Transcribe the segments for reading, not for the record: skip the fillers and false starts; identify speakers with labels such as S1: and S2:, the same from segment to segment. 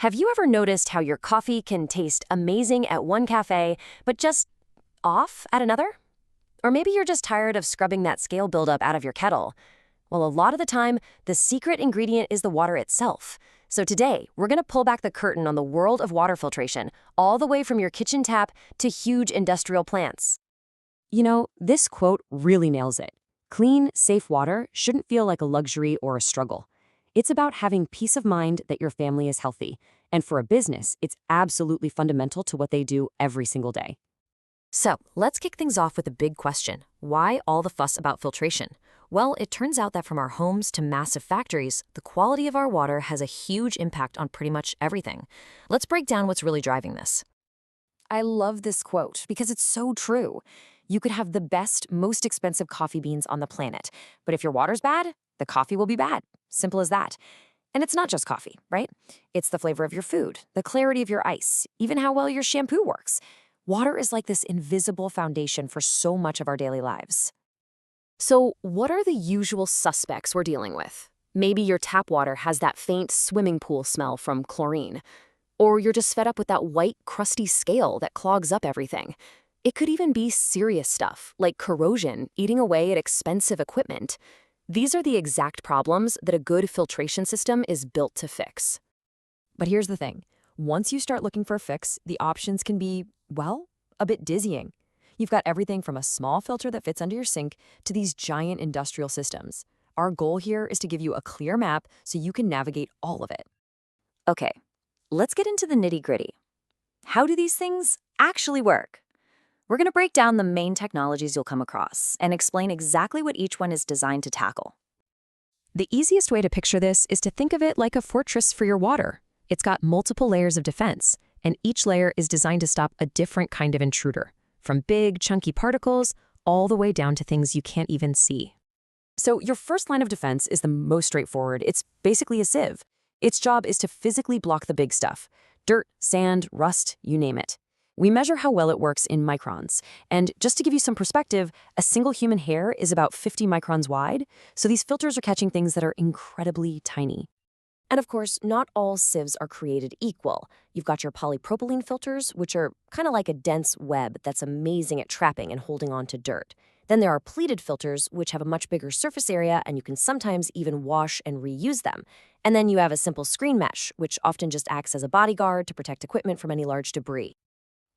S1: Have you ever noticed how your coffee can taste amazing at one cafe, but just off at another? Or maybe you're just tired of scrubbing that scale buildup out of your kettle. Well, a lot of the time, the secret ingredient is the water itself. So today, we're going to pull back the curtain on the world of water filtration, all the way from your kitchen tap to huge industrial plants. You know, this quote really nails it. Clean, safe water shouldn't feel like a luxury or a struggle. It's about having peace of mind that your family is healthy. And for a business, it's absolutely fundamental to what they do every single day. So, let's kick things off with a big question. Why all the fuss about filtration? Well, it turns out that from our homes to massive factories, the quality of our water has a huge impact on pretty much everything. Let's break down what's really driving this. I love this quote because it's so true. You could have the best, most expensive coffee beans on the planet, but if your water's bad, the coffee will be bad. Simple as that. And it's not just coffee, right? It's the flavor of your food, the clarity of your ice, even how well your shampoo works. Water is like this invisible foundation for so much of our daily lives. So, what are the usual suspects we're dealing with? Maybe your tap water has that faint swimming pool smell from chlorine. Or you're just fed up with that white, crusty scale that clogs up everything. It could even be serious stuff, like corrosion eating away at expensive equipment. These are the exact problems that a good filtration system is built to fix. But here's the thing. Once you start looking for a fix, the options can be, well, a bit dizzying. You've got everything from a small filter that fits under your sink to these giant industrial systems. Our goal here is to give you a clear map so you can navigate all of it. Okay, let's get into the nitty-gritty. How do these things actually work? We're going to break down the main technologies you'll come across and explain exactly what each one is designed to tackle. The easiest way to picture this is to think of it like a fortress for your water. It's got multiple layers of defense, and each layer is designed to stop a different kind of intruder, from big, chunky particles all the way down to things you can't even see. So your first line of defense is the most straightforward. It's basically a sieve. Its job is to physically block the big stuff: dirt, sand, rust, you name it. We measure how well it works in microns. And just to give you some perspective, a single human hair is about 50 microns wide, so these filters are catching things that are incredibly tiny. And of course, not all sieves are created equal. You've got your polypropylene filters, which are kind of like a dense web that's amazing at trapping and holding on to dirt. Then there are pleated filters, which have a much bigger surface area, and you can sometimes even wash and reuse them. And then you have a simple screen mesh, which often just acts as a bodyguard to protect equipment from any large debris.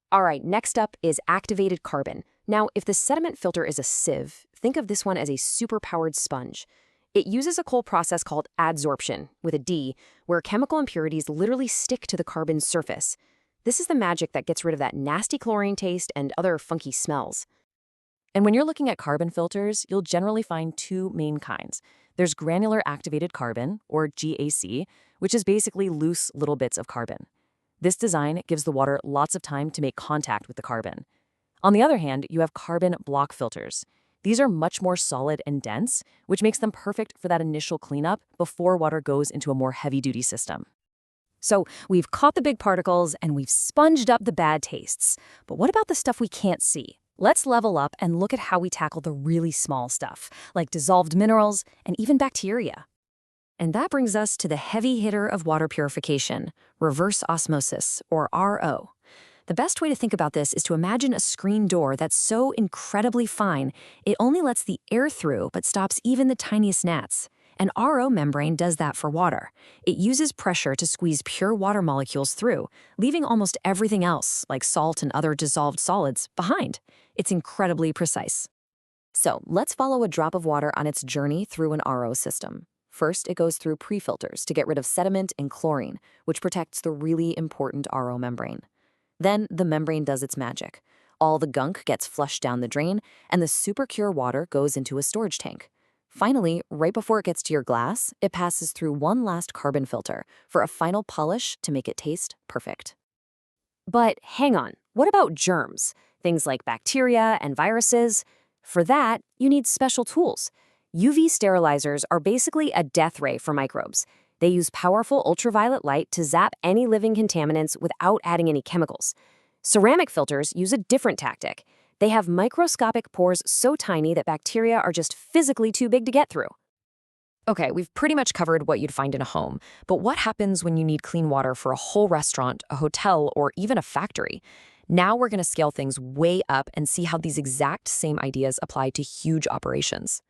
S1: All right, next up is activated carbon. Now, if the sediment filter is a sieve, think of this one as a super-powered sponge. It uses a cool process called adsorption, with a D, where chemical impurities literally stick to the carbon's surface. This is the magic that gets rid of that nasty chlorine taste and other funky smells. And when you're looking at carbon filters, you'll generally find two main kinds. There's granular activated carbon, or GAC, which is basically loose little bits of carbon. This design gives the water lots of time to make contact with the carbon. On the other hand, you have carbon block filters. These are much more solid and dense, which makes them perfect for that initial cleanup before water goes into a more heavy-duty system. So we've caught the big particles and we've sponged up the bad tastes. But what about the stuff we can't see? Let's level up and look at how we tackle the really small stuff, like dissolved minerals and even bacteria. And that brings us to the heavy hitter of water purification, reverse osmosis, or RO. The best way to think about this is to imagine a screen door that's so incredibly fine, it only lets the air through but stops even the tiniest gnats. An RO membrane does that for water. It uses pressure to squeeze pure water molecules through, leaving almost everything else, like salt and other dissolved solids, behind. It's incredibly precise. So let's follow a drop of water on its journey through an RO system. First, it goes through pre-filters to get rid of sediment and chlorine, which protects the really important RO membrane. Then the membrane does its magic. All the gunk gets flushed down the drain, and the super pure water goes into a storage tank. Finally, right before it gets to your glass, it passes through one last carbon filter for a final polish to make it taste perfect. But hang on, what about germs? Things like bacteria and viruses? For that, you need special tools. UV sterilizers are basically a death ray for microbes. They use powerful ultraviolet light to zap any living contaminants without adding any chemicals. Ceramic filters use a different tactic. They have microscopic pores so tiny that bacteria are just physically too big to get through. Okay, we've pretty much covered what you'd find in a home, but what happens when you need clean water for a whole restaurant, a hotel, or even a factory? Now we're going to scale things way up and see how these exact same ideas apply to huge operations.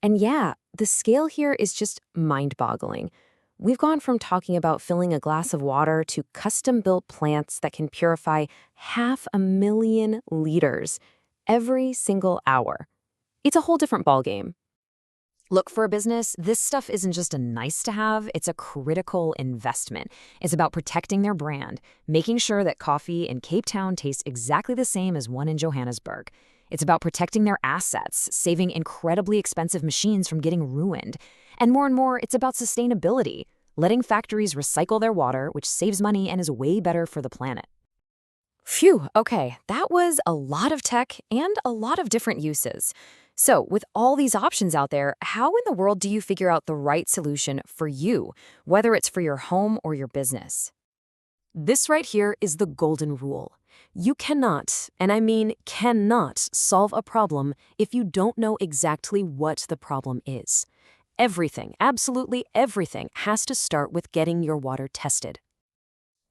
S1: And yeah, the scale here is just mind-boggling. We've gone from talking about filling a glass of water to custom-built plants that can purify 500,000 liters every single hour. It's a whole different ballgame. Look, for a business, this stuff isn't just a nice to have, it's a critical investment. It's about protecting their brand, making sure that coffee in Cape Town tastes exactly the same as one in Johannesburg. It's about protecting their assets, saving incredibly expensive machines from getting ruined. And more, it's about sustainability, letting factories recycle their water, which saves money and is way better for the planet. Phew, okay, that was a lot of tech and a lot of different uses. So, with all these options out there, how in the world do you figure out the right solution for you, whether it's for your home or your business? This right here is the golden rule. You cannot, and I mean cannot, solve a problem if you don't know exactly what the problem is. Everything, absolutely everything, has to start with getting your water tested.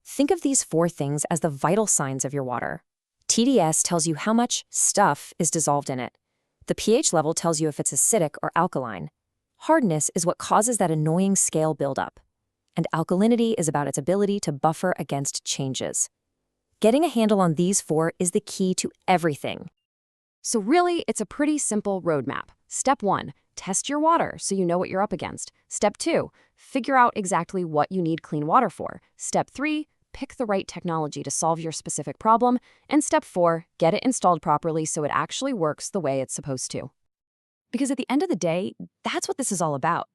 S1: Think of these 4 things as the vital signs of your water. TDS tells you how much stuff is dissolved in it. The pH level tells you if it's acidic or alkaline. Hardness is what causes that annoying scale buildup. And alkalinity is about its ability to buffer against changes. Getting a handle on these 4 is the key to everything. So really, it's a pretty simple roadmap. Step 1, test your water so you know what you're up against. Step 2, figure out exactly what you need clean water for. Step 3, pick the right technology to solve your specific problem. And step 4, get it installed properly so it actually works the way it's supposed to. Because at the end of the day, that's what this is all about.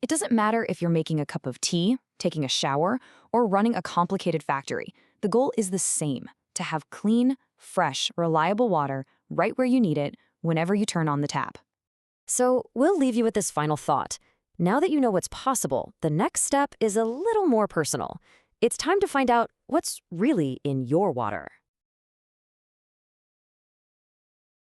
S1: It doesn't matter if you're making a cup of tea, taking a shower, or running a complicated factory. The goal is the same: to have clean, fresh, reliable water right where you need it, whenever you turn on the tap. So we'll leave you with this final thought. Now that you know what's possible, the next step is a little more personal. It's time to find out what's really in your water.